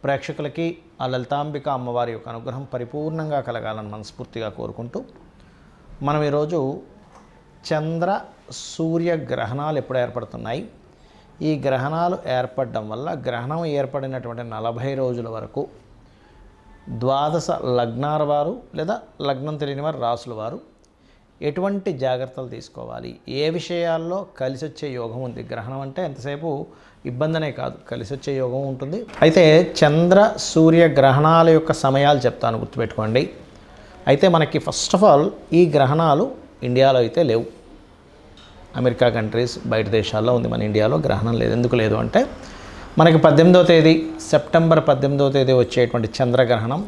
ప్రేక్షకులకి ఆ లలితాంబిక అమ్మవారి యొక్క అనుగ్రహం పరిపూర్ణంగా కలగాలని మనస్ఫూర్తిగా కోరుకుంటూ మనం ఈరోజు చంద్ర సూర్య గ్రహణాలు ఎప్పుడు ఏర్పడుతున్నాయి, ఈ గ్రహణాలు ఏర్పడడం వల్ల గ్రహణం ఏర్పడినటువంటి 40 రోజుల వరకు ద్వాదశ లగ్నాల వారు లేదా లగ్నం తెలియని వారు రాసుల వారు ఎటువంటి జాగ్రత్తలు తీసుకోవాలి, ఏ విషయాల్లో కలిసి వచ్చే యోగం ఉంది. గ్రహణం అంటే ఎంతసేపు ఇబ్బందనే కాదు, కలిసి వచ్చే యోగం ఉంటుంది. అయితే చంద్ర సూర్య గ్రహణాల యొక్క సమయాలు చెప్తాను, గుర్తుపెట్టుకోండి. అయితే మనకి ఫస్ట్ ఆఫ్ ఆల్ ఈ గ్రహణాలు ఇండియాలో అయితే లేవు. అమెరికా కంట్రీస్ బయట దేశాల్లో ఉంది, మన ఇండియాలో గ్రహణం లేదు. ఎందుకు లేదు అంటే మనకి 18వ తేదీ సెప్టెంబర్ 18వ తేదీ వచ్చేటువంటి చంద్రగ్రహణం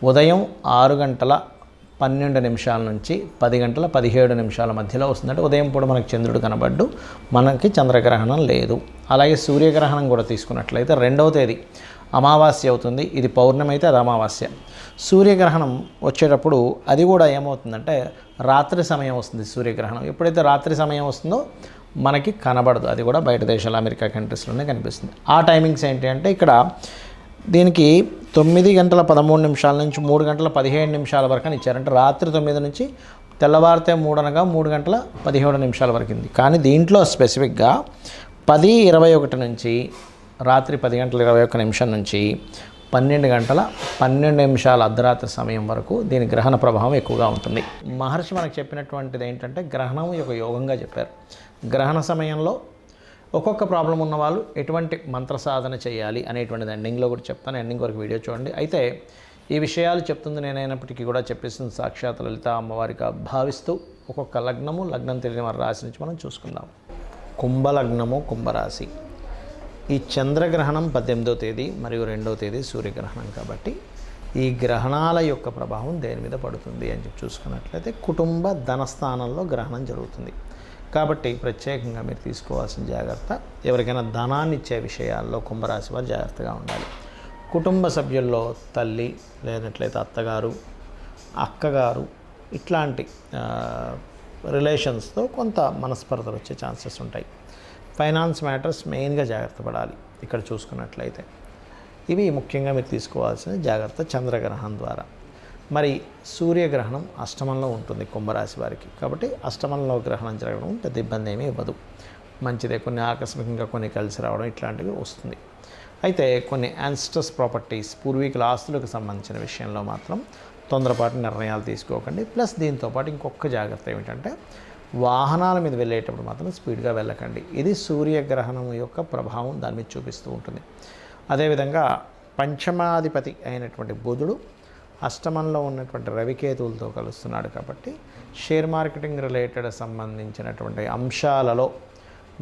ఉదయం 6:12 నుంచి 10:17 మధ్యలో వస్తుందంటే ఉదయం పూట మనకి చంద్రుడు కనబడ్డు, మనకి చంద్రగ్రహణం లేదు. అలాగే సూర్యగ్రహణం కూడా తీసుకున్నట్లయితే 2వ తేదీ అమావాస్య అవుతుంది, ఇది పౌర్ణమి అయితే అది అమావాస్య. సూర్యగ్రహణం వచ్చేటప్పుడు అది కూడా ఏమవుతుందంటే రాత్రి సమయం వస్తుంది. సూర్యగ్రహణం ఎప్పుడైతే రాత్రి సమయం వస్తుందో మనకి కనబడదు, అది కూడా బయట దేశాలు అమెరికా కంట్రీస్లోనే కనిపిస్తుంది. ఆ టైమింగ్స్ ఏంటి అంటే ఇక్కడ దీనికి 9:13 నుంచి 3:17 వరకు అని ఇచ్చారంటే రాత్రి 9 నుంచి తెల్లవారితే 3 అనగా 3:17 వరకు ఉంది. కానీ దీంట్లో స్పెసిఫిక్గా 10:21 నుంచి రాత్రి 10:21 నుంచి 12:12 అర్ధరాత్రి సమయం వరకు దీని గ్రహణ ప్రభావం ఎక్కువగా ఉంటుంది. మహర్షి మనకు చెప్పినటువంటిది ఏంటంటే గ్రహణం ఒక యోగంగా చెప్పారు. గ్రహణ సమయంలో ఒక్కొక్క ప్రాబ్లం ఉన్న వాళ్ళు ఎటువంటి మంత్ర సాధన చేయాలి అనేటువంటిది ఎండింగ్లో కూడా చెప్తాను, ఎండింగ్ వరకు వీడియో చూడండి. అయితే ఈ విషయాలు చెప్తుంది నేనైనప్పటికీ కూడా చెప్పేస్తుంది సాక్షాత్ లలిత అమ్మవారిగా భావిస్తూ ఒక్కొక్క లగ్నం తెలియని వారి రాశి నుంచి మనం చూసుకుందాం. కుంభలగ్నము, కుంభరాశి. ఈ చంద్రగ్రహణం 18వ తేదీ మరియు 2వ తేదీ సూర్యగ్రహణం కాబట్టి ఈ గ్రహణాల యొక్క ప్రభావం దేని మీద పడుతుంది అని చెప్పి చూసుకున్నట్లయితే కుటుంబ ధనస్థానంలో గ్రహణం జరుగుతుంది. కాబట్టి ప్రత్యేకంగా మీరు తీసుకోవాల్సిన జాగ్రత్త, ఎవరికైనా ధనాన్ని ఇచ్చే విషయాల్లో కుంభరాశి వారు జాగ్రత్తగా ఉండాలి. కుటుంబ సభ్యుల్లో తల్లి లేనట్లయితే అత్తగారు, అక్కగారు ఇట్లాంటి రిలేషన్స్తో కొంత మనస్పర్ధలు వచ్చే ఛాన్సెస్ ఉంటాయి. ఫైనాన్స్ మ్యాటర్స్ మెయిన్గా జాగ్రత్త పడాలి ఇక్కడ చూసుకున్నట్లయితే. ఇవి ముఖ్యంగా మీరు తీసుకోవాల్సిన జాగ్రత్త చంద్రగ్రహణం ద్వారా. మరి సూర్యగ్రహణం అష్టమంలో ఉంటుంది కుంభరాశి వారికి, కాబట్టి అష్టమంలో గ్రహణం జరగడం పెద్ద ఇబ్బంది ఏమీ ఇవ్వదు, మంచిదే. కొన్ని ఆకస్మికంగా కొన్ని కలిసి రావడం ఇట్లాంటివి వస్తుంది. అయితే కొన్ని యాన్స్టర్స్ ప్రాపర్టీస్, పూర్వీకుల ఆస్తులకు సంబంధించిన విషయంలో మాత్రం తొందరపాటు నిర్ణయాలు తీసుకోకండి. ప్లస్ దీంతోపాటు ఇంకొక జాగ్రత్త ఏమిటంటే వాహనాల మీద వెళ్ళేటప్పుడు మాత్రం స్పీడ్గా వెళ్ళకండి. ఇది సూర్యగ్రహణం యొక్క ప్రభావం దాని మీద చూపిస్తూ ఉంటుంది. అదేవిధంగా పంచమాధిపతి అయినటువంటి బుధుడు అష్టమంలో ఉన్నటువంటి రవికేతువులతో కలుస్తున్నాడు కాబట్టి షేర్ మార్కెటింగ్ రిలేటెడ్ సంబంధించినటువంటి అంశాలలో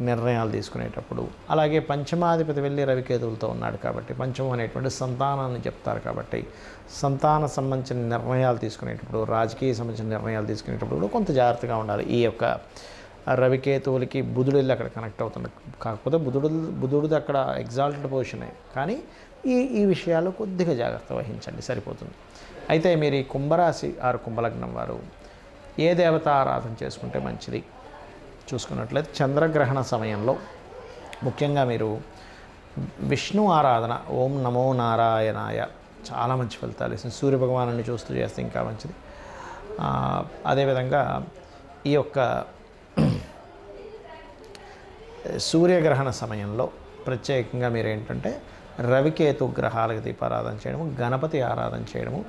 నిర్ణయాలు తీసుకునేటప్పుడు, అలాగే పంచమాధిపతి వెళ్ళి రవికేతువులతో ఉన్నాడు కాబట్టి పంచమం అనేటువంటి సంతానాన్ని చెప్తారు కాబట్టి సంతాన సంబంధించిన నిర్ణయాలు తీసుకునేటప్పుడు, రాజకీయ సంబంధించిన నిర్ణయాలు తీసుకునేటప్పుడు కూడా కొంత జాగ్రత్తగా ఉండాలి. ఈ యొక్క రవికేతువులకి బుధుడు వెళ్ళి అక్కడ కనెక్ట్ అవుతున్నాడు, కాకపోతే బుధుడిది అక్కడ ఎగ్జాల్టెడ్ పొజిషనే, కానీ ఈ విషయాల్లో కొద్దిగా జాగ్రత్త వహించండి, సరిపోతుంది. అయితే మీరు ఈ కుంభరాశి కుంభలగ్నం వారు ఏ దేవత ఆరాధన చేసుకుంటే మంచిది చూసుకున్నట్లయితే చంద్రగ్రహణ సమయంలో ముఖ్యంగా మీరు విష్ణు ఆరాధన, ఓం నమో నారాయణాయ, చాలా మంచి ఫలితాలు ఇస్తుంది. సూర్యభగవాను చూస్తూ చేస్తే ఇంకా మంచిది. అదేవిధంగా ఈ యొక్క సూర్యగ్రహణ సమయంలో ప్రత్యేకంగా మీరు ఏంటంటే రవికేతు గ్రహాలకు దీపారాధన చేయడము, గణపతి ఆరాధన చేయడము,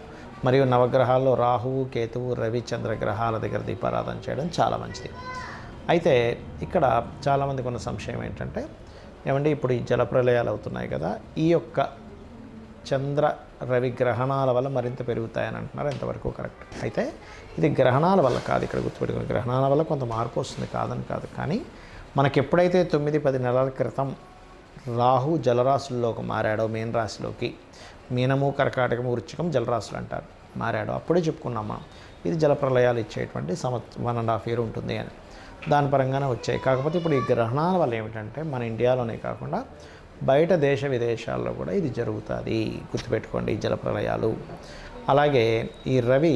మరియు నవగ్రహాల్లో రాహువు, కేతువు, రవి, చంద్రగ్రహాల దగ్గర దీపారాధన చేయడం చాలా మంచిది. అయితే ఇక్కడ చాలామందికి ఉన్న సంశయం ఏంటంటే ఏమంటే ఇప్పుడు ఈ జలప్రలయాలు అవుతున్నాయి కదా, ఈ యొక్క చంద్ర రవి గ్రహణాల వల్ల మరింత పెరుగుతాయని అంటున్నారు, ఎంతవరకు కరెక్ట్? అయితే ఇది గ్రహణాల వల్ల కాదు, ఇక్కడ గుర్తుపెట్టుకుని గ్రహణాల వల్ల కొంత మార్పు వస్తుంది, కాదని కాదు. కానీ మనకి ఎప్పుడైతే 9-10 నెలల క్రితం రాహు జలరాశుల్లోకి మారాడో, మీన రాశిలోకి, మీనము, కర్కాటకము, వృశ్చికం జలరాశులు అంటారు, మారాడో అప్పుడే చెప్పుకున్నాం మనం ఇది జలప్రలయాలు ఇచ్చేటువంటి 1.5 year ఉంటుంది అని, దాని పరంగానే వచ్చాయి. కాకపోతే ఇప్పుడు ఈ గ్రహణాల వల్ల ఏమిటంటే మన ఇండియాలోనే కాకుండా బయట దేశ విదేశాల్లో కూడా ఇది జరుగుతుంది, గుర్తుపెట్టుకోండి ఈ జలప్రలయాలు. అలాగే ఈ రవి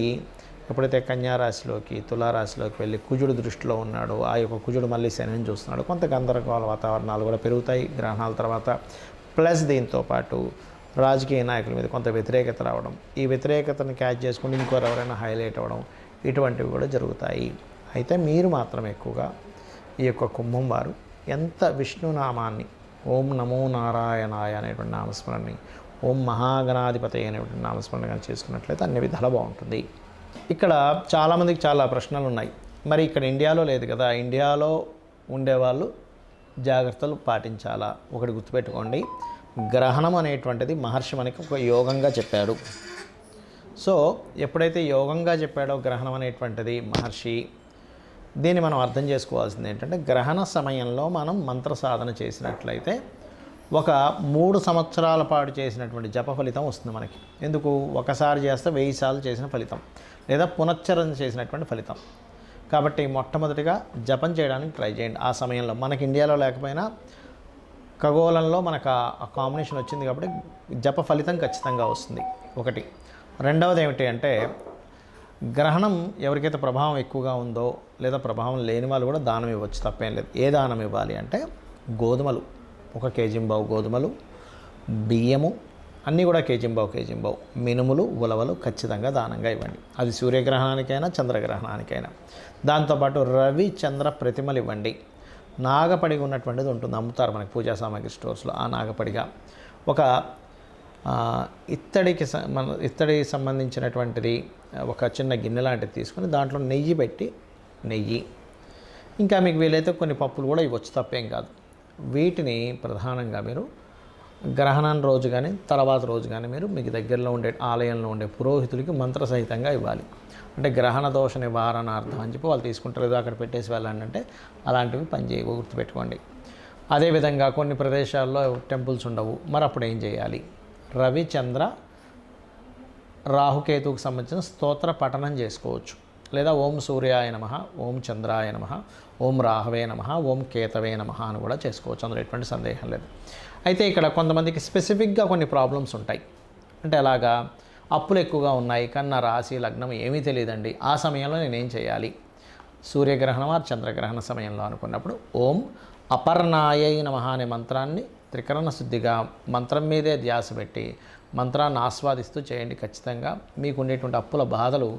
ఎప్పుడైతే కన్యారాశిలోకి, తులారాశిలోకి వెళ్ళి కుజుడు దృష్టిలో ఉన్నాడో, ఆ యొక్క కుజుడు మళ్ళీ శనిని చూస్తున్నాడు, కొంత గందరగోళ వాతావరణాలు కూడా పెరుగుతాయి గ్రహణాల తర్వాత. ప్లస్ దీంతోపాటు రాజకీయ నాయకుల మీద కొంత వ్యతిరేకత రావడం, ఈ వ్యతిరేకతను క్యాచ్ చేసుకుని ఇంకోరు ఎవరైనా హైలైట్ అవ్వడం, ఇటువంటివి కూడా జరుగుతాయి. అయితే మీరు మాత్రం ఎక్కువగా ఈ యొక్క కుంభం వారు ఎంత విష్ణునామాన్ని ఓం నమో నారాయణాయ అనేటువంటి నామస్మరణని, ఓం మహాగణాధిపతి అనేటువంటి నామస్మరణ కానీ చేసుకున్నట్లయితే అన్ని విధాలా బాగుంటుంది. ఇక్కడ చాలామందికి చాలా ప్రశ్నలు ఉన్నాయి. మరి ఇక్కడ ఇండియాలో లేదు కదా, ఇండియాలో ఉండేవాళ్ళు జాగ్రత్తలు పాటించాలా? ఒకటి గుర్తుపెట్టుకోండి, గ్రహణం అనేటువంటిది మహర్షి మనకి ఒక యోగంగా చెప్పాడు. సో ఎప్పుడైతే యోగంగా చెప్పాడో గ్రహణం అనేటువంటిది మహర్షి, దీన్ని మనం అర్థం చేసుకోవాల్సింది ఏంటంటే, గ్రహణ సమయంలో మనం మంత్ర సాధన చేసినట్లయితే ఒక 3 సంవత్సరాల పాటు చేసినటువంటి జప ఫలితం వస్తుంది మనకి. ఎందుకు? ఒకసారి చేస్తే 1000 సార్లు చేసిన ఫలితం, లేదా పునశ్చరణ చేసినటువంటి ఫలితం. కాబట్టి మొట్టమొదటిగా జపం చేయడానికి ట్రై చేయండి. ఆ సమయంలో మనకి ఇండియాలో లేకపోయినా ఖగోళంలో మనకు ఆ కాంబినేషన్ వచ్చింది కాబట్టి జప ఫలితం ఖచ్చితంగా వస్తుంది. ఒకటి. రెండవది ఏమిటి అంటే, గ్రహణం ఎవరికైతే ప్రభావం ఎక్కువగా ఉందో లేదా ప్రభావం లేని వాళ్ళు కూడా దానం ఇవ్వచ్చు, తప్పేం లేదు. ఏ దానం ఇవ్వాలి అంటే, గోధుమలు 1 కేజీంబావు గోధుమలు, బియ్యము అన్నీ కూడా కేజీంబావు, మినుములు, ఉలవలు ఖచ్చితంగా దానంగా ఇవ్వండి. అది సూర్యగ్రహణానికైనా చంద్రగ్రహణానికైనా. దాంతోపాటు రవి చంద్ర ప్రతిమలు ఇవ్వండి. నాగపడిగ ఉన్నటువంటిది ఉంటుంది, అమ్ముతారు మనకి పూజా సామాగ్రి స్టోర్స్లో. ఆ నాగపడిగా ఒక ఇత్తడికి సంబంధించినటువంటిది ఒక చిన్న గిన్నె లాంటిది తీసుకొని దాంట్లో నెయ్యి పెట్టి, ఇంకా మీకు వీలైతే కొన్ని పప్పులు కూడా ఇవ్వచ్చు, తప్పేం కాదు. వీటిని ప్రధానంగా మీరు గ్రహణం రోజు కానీ తర్వాత రోజు కానీ మీరు మీకు దగ్గరలో ఉండే ఆలయంలో ఉండే పురోహితులకి మంత్రసహితంగా ఇవ్వాలి. అంటే గ్రహణ దోష నివారణార్థం అని చెప్పి వాళ్ళు తీసుకుంటారు, ఏదో అక్కడ పెట్టేసి వెళ్ళండి అంటే అలాంటివి పనిచేయవు, గుర్తుపెట్టుకోండి. అదేవిధంగా కొన్ని ప్రదేశాల్లో టెంపుల్స్ ఉండవు, మరి అప్పుడు ఏం చేయాలి? రవి చంద్ర రాహుకేతువుకు సంబంధించిన స్తోత్ర పఠనం చేసుకోవచ్చు. లేదా ఓం సూర్యాయ నమః, ఓం చంద్రాయ నమః, ఓం రాహవే నమః, ఓం కేతవే నమః అని కూడా చేసుకోవచ్చు, అందులో ఎటువంటి సందేహం లేదు. అయితే ఇక్కడ కొంతమందికి స్పెసిఫిక్గా కొన్ని ప్రాబ్లమ్స్ ఉంటాయి. అంటే అలాగా అప్పులు ఎక్కువగా ఉన్నాయి, కానీ నా రాశి లగ్నం ఏమీ తెలియదండి, ఆ సమయంలో నేనేం చేయాలి? సూర్యగ్రహణం ఆ చంద్రగ్రహణ సమయంలో అనుకున్నప్పుడు ఓం అపర్ణాయై నమః అనే మంత్రాన్ని త్రికరణ శుద్ధిగా మంత్రం మీదే ధ్యాస పెట్టి మంత్రాన్ని ఆస్వాదిస్తూ చేయండి. ఖచ్చితంగా మీకు ఉండేటువంటి అప్పుల బాధలు,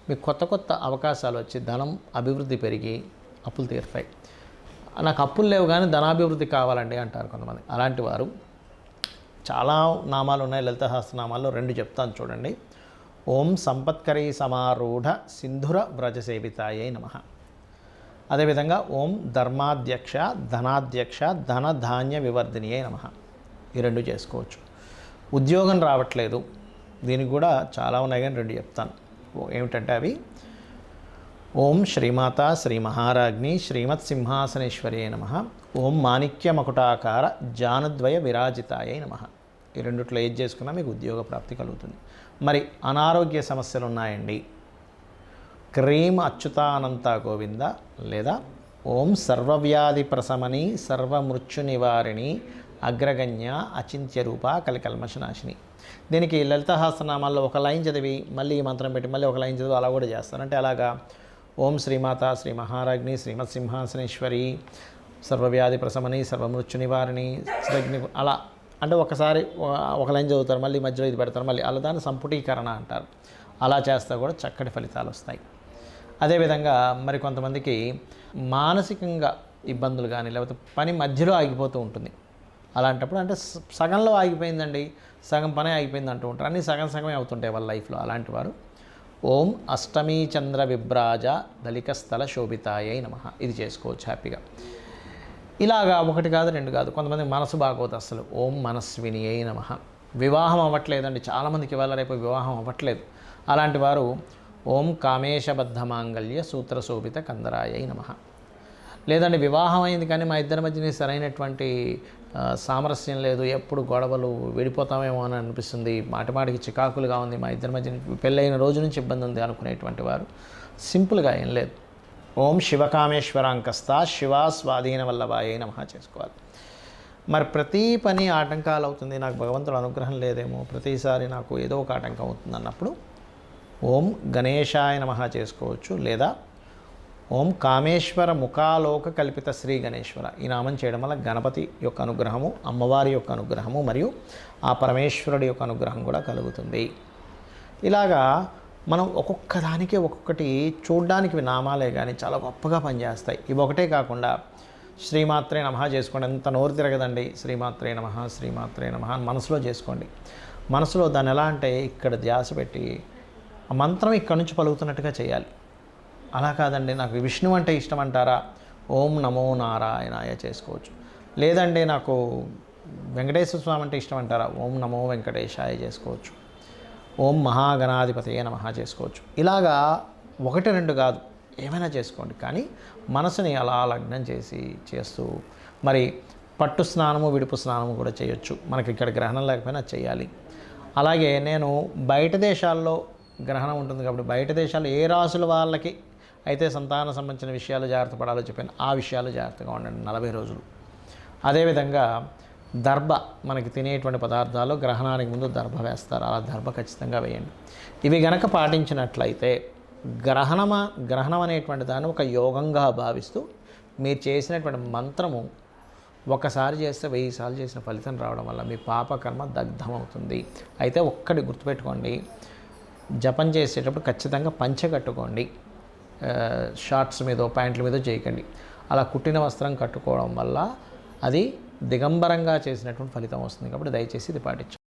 మీకు కొత్త అవకాశాలు వచ్చి ధనం అభివృద్ధి పెరిగి అప్పులు తీరుతాయి. నాకు అప్పులు లేవు కానీ ధనాభివృద్ధి కావాలండి అంటారు కొంతమంది. అలాంటి వారు చాలా నామాలు ఉన్నాయి, లలిత సహస్రనామాల్లో 2 చెప్తాను చూడండి. ఓం సంపత్కరీ సమారూఢ సింధుర వ్రజసేవితాయై నమః. అదేవిధంగా ఓం ధర్మాధ్యక్ష ధనాధ్యక్ష ధనధాన్య వివర్ధినియై నమః. ఈ 2 చేసుకోవచ్చు. ఉద్యోగం రావట్లేదు, దీనికి కూడా చాలా ఉన్నాయి కానీ 2 చెప్తాను. ఏమిటంటే అవి ఓం శ్రీమాత శ్రీ మహారాజ్ఞి శ్రీమత్ సింహాసనేశ్వరి నమః, ఓం మాణిక్య మకుటాకార జానుద్వయ విరాజితాయై నమః. ఈ 2ట్లో ఏది చేసుకున్నా మీకు ఉద్యోగ ప్రాప్తి కలుగుతుంది. మరి అనారోగ్య సమస్యలు ఉన్నాయండి, క్రీం అచ్యుతానంత గోవింద లేదా ఓం సర్వవ్యాధి ప్రశమని సర్వమృత్యు నివారిణి అగ్రగణ్య అచింత్య రూప కలికల్మషనాశిని. దీనికి లలిత సహస్రనామాల్లో ఒక లైన్ చదివి మళ్ళీ ఈ మంత్రం పెట్టి మళ్ళీ ఒక లైన్ చదివి అలా కూడా చేస్తారు. అంటే అలాగా ఓం శ్రీమాత శ్రీ మహారాజ్ఞి శ్రీమత్ సింహాసనేశ్వరి సర్వవ్యాధి ప్రశమని సర్వమృత్యు నివారిణి అలా అంటే ఒకసారి ఒక లైన్ చదువుతారు, మళ్ళీ మధ్యలో ఇది పెడతారు, మళ్ళీ అలా దాన్ని సంపుటీకరణ అంటారు. అలా చేస్తే కూడా చక్కటి ఫలితాలు వస్తాయి. అదేవిధంగా మరి కొంతమందికి మానసికంగా ఇబ్బందులు కానీ లేకపోతే పని మధ్యలో ఆగిపోతూ ఉంటుంది. అలాంటప్పుడు అంటే సగంలో ఆగిపోయిందండి, సగం పనే ఆగిపోయింది అంటూ ఉంటారు, అన్నీ సగమే అవుతుంటాయి వాళ్ళ లైఫ్లో. అలాంటి వారు ఓం అష్టమీ చంద్ర విభ్రాజ దళికస్థల శోభితాయై నమః. ఇది చేసుకోవచ్చు హ్యాపీగా. ఇలాగా 1 కాదు 2 కాదు. కొంతమంది మనసు బాగోదు అసలు, ఓం మనస్వినియై నమః. వివాహం అవ్వట్లేదండి, చాలామందికి ఇవాళ రేపు వివాహం అవ్వట్లేదు. అలాంటి వారు ఓం కామేశబద్ధ మాంగళ్య సూత్ర శోభిత కందరాయై నమః. లేదండి వివాహం అయింది కానీ మా ఇద్దరి మధ్యన సరైనటువంటి సామరస్యం లేదు, ఎప్పుడు గొడవలు, విడిపోతామేమో అని అనిపిస్తుంది, మాటిమాటికి చికాకులుగా ఉంది, మా ఇద్దరి మధ్య పెళ్ళైన రోజు నుంచి ఇబ్బంది ఉంది అనుకునేటువంటి వారు సింపుల్గా ఏం లేదు, ఓం శివకామేశ్వరాంకస్త శివా స్వాధీన వల్లభాయై నమః చేసుకోవాలి. మరి ప్రతి పని ఆటంకాలు అవుతుంది, నాకు భగవంతుడు అనుగ్రహం లేదేమో, ప్రతిసారి నాకు ఏదో ఒక ఆటంకం అవుతుంది అన్నప్పుడు ఓం గణేశాయ నమః చేసుకోవచ్చు. లేదా ఓం కామేశ్వర ముఖాలోక కల్పిత శ్రీ గణేశ్వర. ఈ నామం చేయడం వల్ల గణపతి యొక్క అనుగ్రహము, అమ్మవారి యొక్క అనుగ్రహము మరియు ఆ పరమేశ్వరుడి యొక్క అనుగ్రహం కూడా కలుగుతుంది. ఇలాగా మనం ఒక్కొక్క దానికి ఒక్కొక్కటి చూడ్డానికి నామాలే కానీ చాలా గొప్పగా పనిచేస్తాయి. ఇవి ఒకటే కాకుండా శ్రీమాత్రే నమః చేసుకోండి. ఎంత నోరు తిరగదండి. శ్రీమాత్రే నమః, శ్రీమాత్రే నమః అని మనసులో చేసుకోండి. మనసులో దాన్ని ఎలా అంటే ఇక్కడ ధ్యాస పెట్టి ఆ మంత్రం ఇక్కడ నుంచి పలుకుతున్నట్టుగా చేయాలి. అలా కాదండి నాకు విష్ణు అంటే ఇష్టం అంటారా, ఓం నమో నారాయణాయ చేసుకోవచ్చు. లేదండి నాకు వెంకటేశ్వర స్వామి అంటే ఇష్టం అంటారా, ఓం నమో వెంకటేశాయ చేసుకోవచ్చు. ఓం మహాగణాధిపతయే నమః చేసుకోవచ్చు. ఇలాగా 1-2 కాదు, ఏమైనా చేసుకోండి. కానీ మనసుని అలా లగ్నం చేస్తూ మరి పట్టు స్నానము విడుపు స్నానము కూడా చేయొచ్చు. మనకి ఇక్కడ గ్రహణం లేకపోయినా చేయాలి. అలాగే నేను బయట దేశాల్లో గ్రహణం ఉంటుంది కాబట్టి బయట దేశాల్లో ఏ రాసుల వాళ్ళకి అయితే సంతానం సంబంధించిన విషయాలు జాగ్రత్త పడాలో చెప్పాను, ఆ విషయాలు జాగ్రత్తగా ఉండండి 40 రోజులు. అదేవిధంగా దర్భ, మనకి తినేటువంటి పదార్థాలు గ్రహణానికి ముందు దర్భ వేస్తారు. అలా దర్భ ఖచ్చితంగా వేయండి. ఇవి గనక పాటించినట్లయితే గ్రహణం అనేటువంటి దాన్ని ఒక యోగంగా భావిస్తూ మీరు చేసినటువంటి మంత్రము ఒకసారి చేస్తే 1000 సార్లు చేసిన ఫలితం రావడం వల్ల మీ పాపకర్మ దగ్ధమవుతుంది. అయితే ఒక్కటి గుర్తుపెట్టుకోండి, జపం చేసేటప్పుడు ఖచ్చితంగా పంచె కట్టుకోండి. షార్ట్స్ మీదో ప్యాంట్ల మీదో చేయకండి. అలా కుట్టిన వస్త్రం కట్టుకోవడం వల్ల అది దిగంబరంగా చేసినటువంటి ఫలితం వస్తుంది. కాబట్టి దయచేసి ఇది పాటించండి.